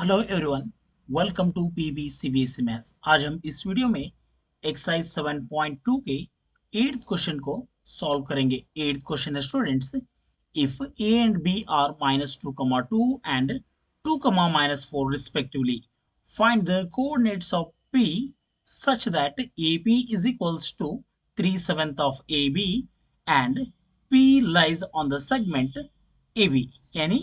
Hello everyone, welcome to PV CBSE maths. आज हम इस वीडियो में एक्सरसाइज 7.2 के 8th क्वेश्चन को सॉल्व करेंगे। 8th क्वेश्चन है students, if A and B are -2, 2 and 2, -4 respectively, find the coordinates of P such that AB is equals to 3/7 of AB and P lies on the segment AB। यानी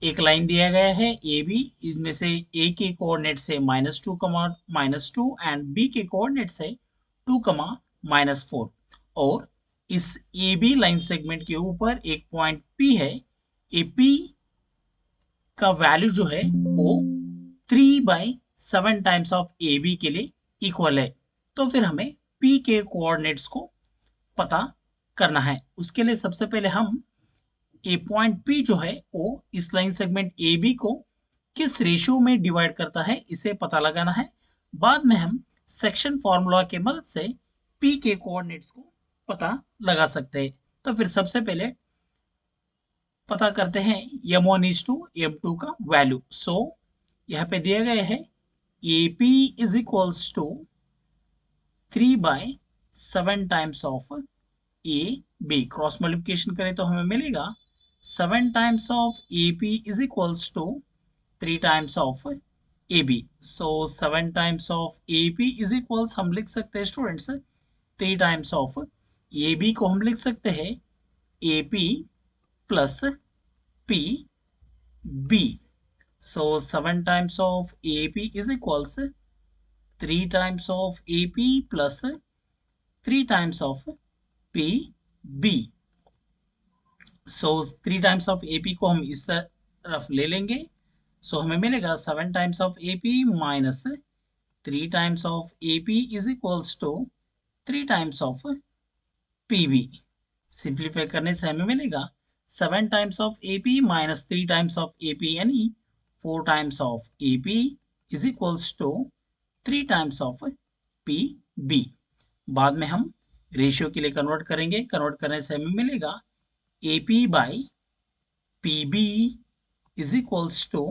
एक line दिया गया है A B, इनमें से ए के coordinate से -2, and B के कोऑर्डिनेट से 2, -4, और इस ए बी लाइन सेगमेंट के ऊपर एक पॉइंट पी है। ए पी का वैल्यू जो है वो 3/7 टाइम्स ऑफ ए बी के लिए इक्वल है। तो फिर हमें पी के कोऑर्डिनेट्स को पता करना है। उसके लिए सबसे पहले हम ए पॉइंट पी जो है वो इस लाइन सेगमेंट ए बी को किस रेशियो में डिवाइड करता है, इसे पता लगाना है। बाद में हम सेक्शन फॉर्मूला के मदद से पी के कोऑर्डिनेट्स को पता लगा सकते हैं। तो फिर सबसे पहले पता करते हैं m1 इज टू m2 का वैल्यू। सो यहाँ पे दिया गया है A P is equals to 3/7 times of A B. Cross multiplication करें तो हमें मिलेगा 7 times of AP is equals to 3 times of AB. So 7 times of AP is equals, हम लिख सकते हैं स्टूडेंट्स 3 times of AB को हम लिख सकते हैं AP plus PB. So 7 times of AP is equals 3 times of AP plus 3 times of PB. So 3 times of A P को हम इस तरफ ले लेंगे। सो हमें मिलेगा 7 times of A P minus 3 times of A P is equals to 3 times of P B. Simplify करने से हमें मिलेगा 7 times of A P minus 3 times of A P, यानी 4 times of A P is equals to 3 times of P B. बाद में हम ratio के लिए कन्वर्ट करेंगे। कन्वर्ट करने से हमें मिलेगा AP by PB is equals to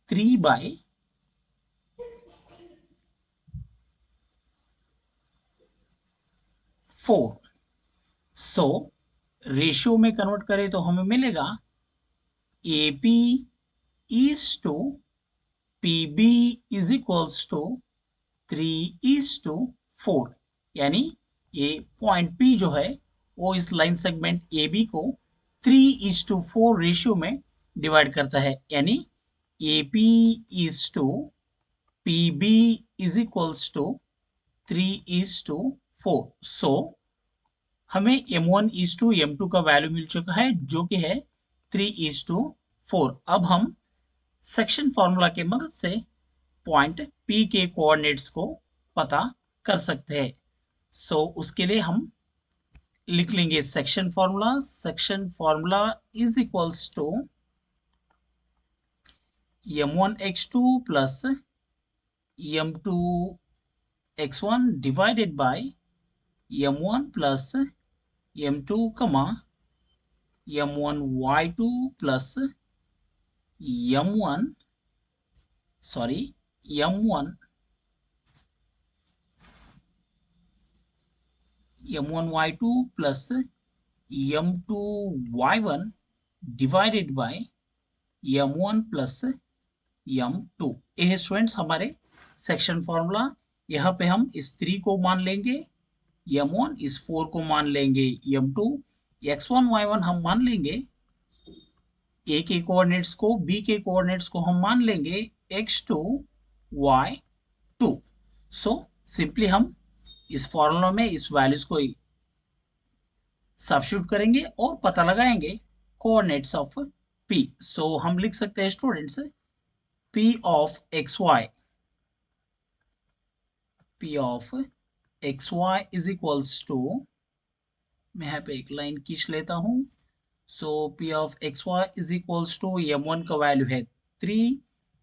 3/4। So ratio में कन्वर्ट करें तो हमें मिलेगा AP is to PB is equals to 3:4। यानी ये पॉइंट P जो है वो इस लाइन सेगमेंट ए बी को 3:4 रेशियो में डिवाइड करता है। यानी A P is to P B is equals to 3:4। So हमें m1 इज टू m2 का वैल्यू मिल चुका है जो कि है 3:4। अब हम सेक्शन फॉर्मूला के मदद से पॉइंट P के कोऑर्डिनेट्स को पता कर सकते हैं। सो उसके लिए हम लिख लेंगे section formula. Section formula is equals to m1 x2 plus m2 x1 divided by m1 plus m2 comma m1 y2 plus m1 y2 plus m2 y1 divided by m1 plus m2। ये है students हमारे section formula. यहाँ पे हम इस 3 को मान लेंगे, m1 इस 4 को मान लेंगे, m2 x1 y1 हम मान लेंगे, a के कोऑर्डिनेट्स को, b के कोऑर्डिनेट्स को हम मान लेंगे x2 y2। सो सिंपली हम इस फॉर्मूला में इस वैल्यूज को सब्स्टिट्यूट करेंगे और पता लगाएंगे कोऑर्डिनेट्स ऑफ p। सो हम लिख सकते हैं students p of xy is equals to, मैं यहाँ पे एक लाइन खींच लेता हूँ। सो p of xy is equals to m1 का वैल्यू है 3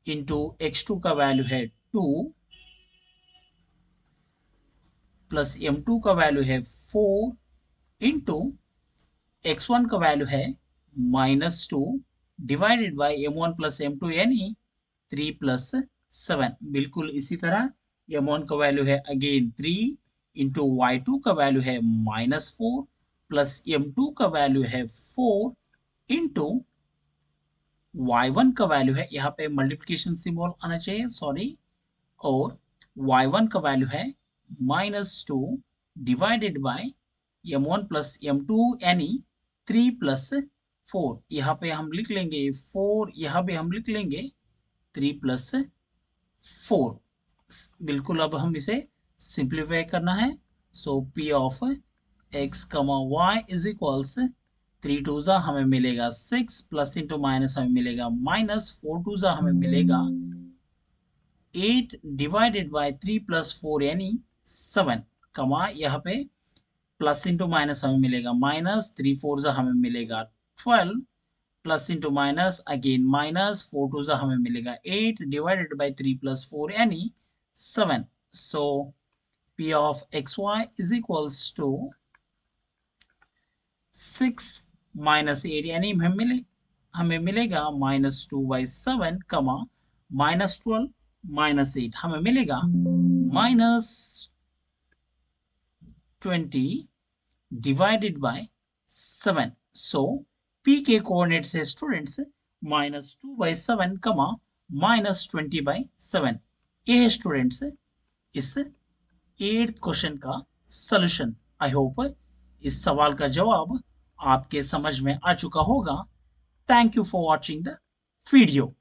इंटू x2 का वैल्यू है 2 प्लस m2 का वैल्यू है 4 इंटू x1 का वैल्यू है -2 divided by m1 plus m2, यानी 3 प्लस 7। बिल्कुल इसी तरह m1 का वैल्यू है अगेन 3 इंटू y2 का वैल्यू है -4 प्लस m2 का वैल्यू है 4 इंटू y1 का वैल्यू है, यहाँ पे मल्टीप्लिकेशन सिंबल आना चाहिए, सॉरी, और y1 का वैल्यू है -2 divided by m1 plus m2 यानी 3 प्लस 4। यहाँ पे हम लिख लेंगे 4, यहाँ पे हम लिख लेंगे 3 प्लस 4। बिल्कुल अब हम इसे सिंप्लीफाई करना है। सो p ऑफ x कमा y इज इक्वल्स 3 टू ज़ा हमें मिलेगा 6 प्लस इंटू माइनस हमें मिलेगा माइनस 4 टू ज़ा हमें मिलेगा 8 डिवाइडेड बाय 3 प्लस 4 यानी 7 कमा यहाँ पे प्लस इंटू माइनस हमें मिलेगा माइनस 3 4 ज़ा हमें मिलेगा 12 plus into minus again minus 4 two ज़ा हमें मिलेगा 8 डिवाइडेड बाय 3 प्लस 4 यानी 7। So p of xy is equals to 6 minus 8 यानी हमें मिलेगा -2/7 कमा -12 -8 हमें मिलेगा -20 डिवाइडेड बाय 7। सो p के कोऑर्डिनेट्स है स्टूडेंट्स -2/7 कमा -20/7। ये है स्टूडेंट्स इस 8th क्वेश्चन का सॉल्यूशन। आई होप इस सवाल का जवाब आपके समझ में आ चुका होगा। Thank you for watching the video.